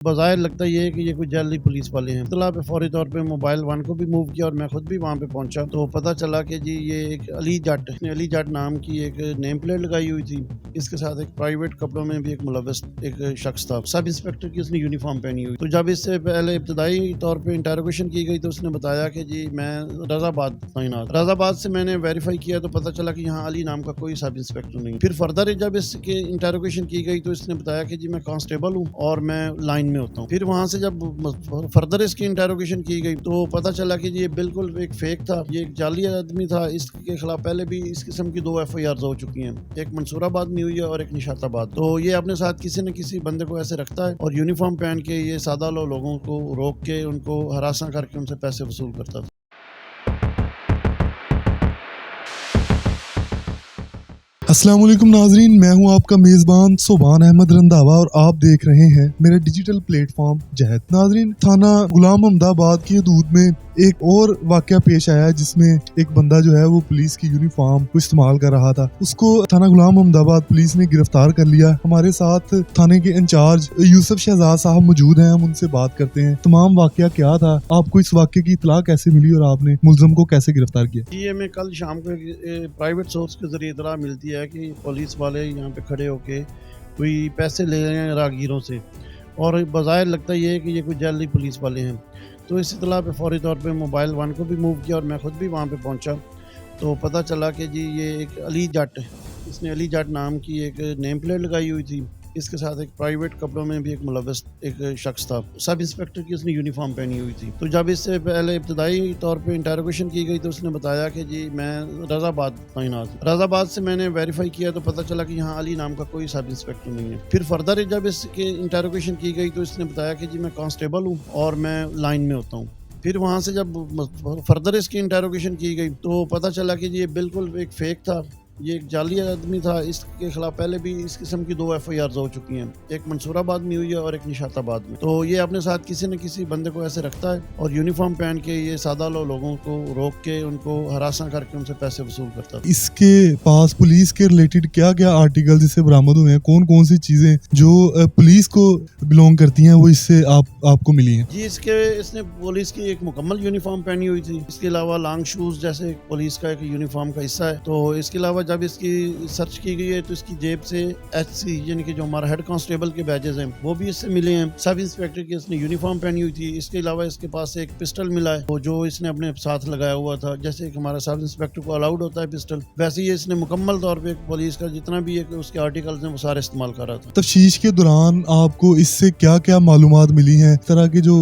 بظاہر لگتا یہ ہے کہ یہ کوئی جعلی پولیس والے ہیں۔ اطلاع پہ فوری طور پہ موبائل ون کو بھی موو کیا اور میں خود بھی وہاں پہ پہنچا تو پتہ چلا کہ جی یہ ایک علی جٹ نام کی ایک نیم پلیٹ لگائی ہوئی تھی۔ اس کے ساتھ ایک پرائیویٹ کپڑوں میں بھی ایک ملوث ایک شخص تھا۔ سب انسپیکٹر کی اس نے یونیفارم پہنی ہوئی، تو جب اس سے پہلے ابتدائی طور پہ انٹروگیشن کی گئی تو اس نے بتایا کہ جی میں رضا آباد تعینات۔ رضا آباد سے میں نے ویریفائی کیا تو پتہ چلا کہ یہاں علی نام کا کوئی سب انسپیکٹر نہیں۔ پھر فردر جب اس کے انٹروگیشن کی گئی تو اس نے بتایا کہ جی میں کانسٹیبل ہوں اور میں لائن میں ہوتا ہوں۔ پھر وہاں سے جب فردر اس کی انٹروگیشن کی گئی تو پتہ چلا کہ یہ بالکل ایک فیک تھا، یہ ایک جعلی آدمی تھا۔ اس کے خلاف پہلے بھی اس قسم کی 2 FIRs ہو چکی ہیں، ایک منصور آباد میں ہوئی ہے اور ایک نشاط آباد۔ تو یہ اپنے ساتھ کسی نہ کسی بندے کو ایسے رکھتا ہے اور یونیفارم پہن کے یہ سادہ لوگوں کو روک کے ان کو ہراساں کر کے ان سے پیسے وصول کرتا تھا۔ السلام علیکم ناظرین، میں ہوں آپ کا میزبان سبحان احمد رنداوا اور آپ دیکھ رہے ہیں میرا ڈیجیٹل پلیٹ فارم جہد۔ ناظرین، تھانہ غلام محمد آباد کی حدود میں ایک اور واقعہ پیش آیا جس میں ایک بندہ جو ہے وہ پولیس کی یونیفارم کو استعمال کر رہا تھا۔ اس کو تھانہ غلام محمد آباد پولیس نے گرفتار کر لیا۔ ہمارے ساتھ تھانے کے انچارج یوسف شہزاد صاحب موجود ہیں، ہم ان سے بات کرتے ہیں تمام واقعہ کیا تھا، آپ کو اس واقعے کی اطلاع کیسے ملی اور آپ نے ملزم کو کیسے گرفتار کیا؟ جی ہمیں کل شام کو پرائیویٹ سورس کے ذریعے اطلاع ملتی ہے کہ پولیس والے یہاں پہ کھڑے ہو کے کوئی پیسے لے رہے ہیں راہگیروں سے، اور بظاہر لگتا یہ ہے کہ یہ کوئی جعلی پولیس والے ہیں۔ تو اس اطلاع پہ فوری طور پہ موبائل ون کو بھی موو کیا اور میں خود بھی وہاں پہ پہنچا تو پتہ چلا کہ جی یہ ایک اس نے علی جٹ نام کی ایک نیم پلیٹ لگائی ہوئی تھی۔ اس کے ساتھ ایک پرائیویٹ کپڑوں میں بھی ایک ملوث ایک شخص تھا۔ سب انسپیکٹر کی اس نے یونیفارم پہنی ہوئی تھی، تو جب اس سے پہلے ابتدائی طور پہ انٹروگیشن کی گئی تو اس نے بتایا کہ جی میں رضا آباد تعینات۔ رضا آباد سے میں نے ویریفائی کیا تو پتہ چلا کہ یہاں علی نام کا کوئی سب انسپیکٹر نہیں ہے۔ پھر فردر جب اس کے انٹروگیشن کی گئی تو اس نے بتایا کہ جی میں کانسٹیبل ہوں اور میں لائن میں ہوتا ہوں۔ پھر وہاں سے جب فردر اس کی انٹروگیشن کی گئی تو پتہ چلا کہ یہ بالکل ایک فیک تھا، یہ ایک جعلی آدمی تھا۔ اس کے خلاف پہلے بھی اس قسم کی 2 FIRs ہو چکی ہیں، ایک منصور آباد میں ہوئی ہے اور ایک نشاط آباد میں۔ تو یہ اپنے ساتھ کسی نہ کسی بندے کو ایسے رکھتا ہے اور یونیفارم پہن کے یہ سادہ لوگوں کو روک کے ان کو ہراساں کر کے ان سے پیسے وصول کرتا تھا۔ اس کے پاس پولیس کے ریلیٹڈ کیا کیا آرٹیکل جس سے برآمد ہوئے ہیں، کون کون سی چیزیں جو پولیس کو بلونگ کرتی ہیں وہ اس سے آپ کو ملی ہیں؟ جی اس نے پولیس کی ایک مکمل یونیفارم پہنی ہوئی تھی۔ اس کے علاوہ لانگ شوز جیسے پولیس کا ایک یونیفارم کا حصہ ہے۔ تو اس کے علاوہ جب اس کی سرچ کی گئی ہے تو اس کی جیب سے HC یعنی کہ جو ہمارا ہیڈ کانسٹیبل کے بیجز ہیں وہ بھی اس سے ملے ہیں۔ سب انسپیکٹر کی اس نے یونیفارم پہنی ہوئی تھی۔ اس کے علاوہ اس کے پاس ایک پسٹل ملا ہے جو اس نے اپنے ساتھ لگایا ہوا تھا، جیسے کہ ہمارا سب انسپیکٹر کو الاؤڈ ہوتا ہے پسٹل، ویسے ہی اس نے مکمل طور پہ پولیس کا جتنا بھی اس کے آرٹیکلز ہیں وہ سارے استعمال کر رہا تھا۔ تفتیش کے دوران آپ کو اس سے کیا کیا معلومات ملی ہیں؟ اس طرح کی جو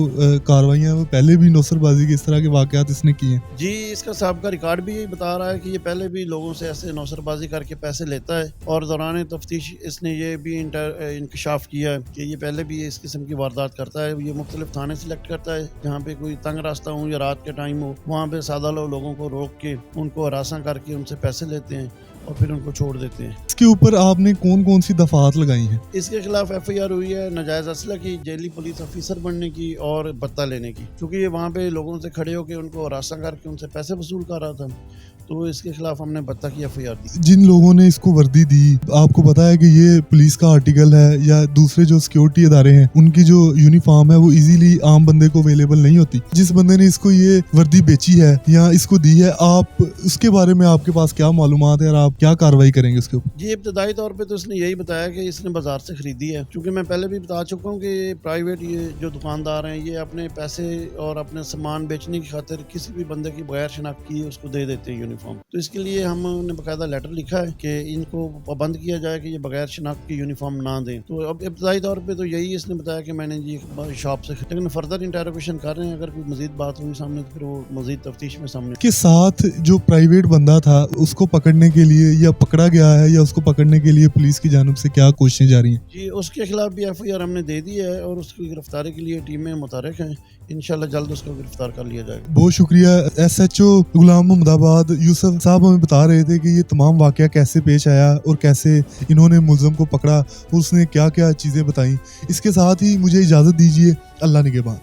کارروائیاں وہ پہلے بھی نوسر بازی کے اس طرح کے واقعات اس نے کیے ہیں؟ جی اس کا سابقہ ریکارڈ بھی یہی بتا رہا ہے کہ یہ پہلے بھی لوگوں سے ایسے نوسر بازی کر کے پیسے لیتا ہے، اور دوران تفتیش اس نے یہ بھی انکشاف کیا ہے کہ یہ پہلے بھی اس قسم کی واردات کرتا ہے۔ یہ مختلف تھانے سلیکٹ کرتا ہے جہاں پہ کوئی تنگ راستہ ہو یا رات کے ٹائم ہو، وہاں پہ سادہ لوگوں کو روک کے ان کو ہراساں کر کے ان سے پیسے لیتے ہیں اور پھر ان کو چھوڑ دیتے ہیں۔ اس کے اوپر آپ نے کون کون سی دفعات لگائی ہیں؟ اس کے خلاف FIR ہوئی ہے ناجائز اسلحہ کی، جیلی پولیس افیسر بننے کی اور بتہ لینے کی، کیونکہ یہ وہاں پہ لوگوں سے کھڑے ہو کے ان کو ہراساں کر کے ان سے پیسے وصول کر رہا تھا، تو اس کے خلاف ہم نے بتہ کی FIR دی۔ جن لوگوں نے اس کو وردی دی، آپ کو پتا ہے کہ یہ پولیس کا آرٹیکل ہے یا دوسرے جو سیکیورٹی ادارے ہیں ان کی جو یونیفارم ہے وہ ایزیلی عام بندے کو اویلیبل نہیں ہوتی، جس بندے نے اس کو یہ وردی بیچی ہے یا اس کو دی ہے، آپ اس کے بارے میں آپ کے پاس کیا معلومات ہے اور آپ کیا کارروائی کریں گے اس کے اوپر؟ جی ابتدائی طور پہ تو اس نے یہی بتایا کہ اس نے بازار سے خریدی ہے، کیونکہ میں پہلے بھی بتا چکا ہوں کہ یہ پرائیویٹ یہ جو دکاندار ہیں یہ اپنے پیسے اور اپنے سامان بیچنے کی خاطر کسی بھی بندے کی بغیر شناخت کی اس کو دے دیتے ہیں یونیفارم۔ تو اس کے لیے ہم نے باقاعدہ لیٹر لکھا ہے کہ ان کو پابند کیا جائے کہ یہ بغیر شناخت کی یونیفارم نہ دیں۔ تو اب ابتدائی طور پہ تو یہی اس نے بتایا کہ میں نے جی شاپ سے، لیکن فردر انٹروگیشن کر رہے ہیں، اگر کوئی مزید بات ہوئی سامنے تو پھر وہ مزید تفتیش میں سامنے۔ کے ساتھ جو پرائیویٹ بندہ تھا اس کو پکڑنے کے لیے یا پکڑا گیا ہے یا اس کو پکڑنے کے لیے پولیس کی جانب سے کیا کوششیں جاری ہیں؟ جی اس کے خلاف بھی FIR ہم نے دے دی ہے اور اس کی گرفتاری کے لیے ٹیمیں متحرک ہیں، انشاءاللہ جلد اس کو گرفتار کر لیا جائے گا۔ بہت شکریہ SHO غلام محمد آباد یوسف صاحب ہمیں بتا رہے تھے کہ یہ تمام واقعہ کیسے پیش آیا اور کیسے انہوں نے ملزم کو پکڑا اور اس نے کیا کیا چیزیں بتائیں۔ اس کے ساتھ ہی مجھے اجازت دیجیے، اللہ نگہبان۔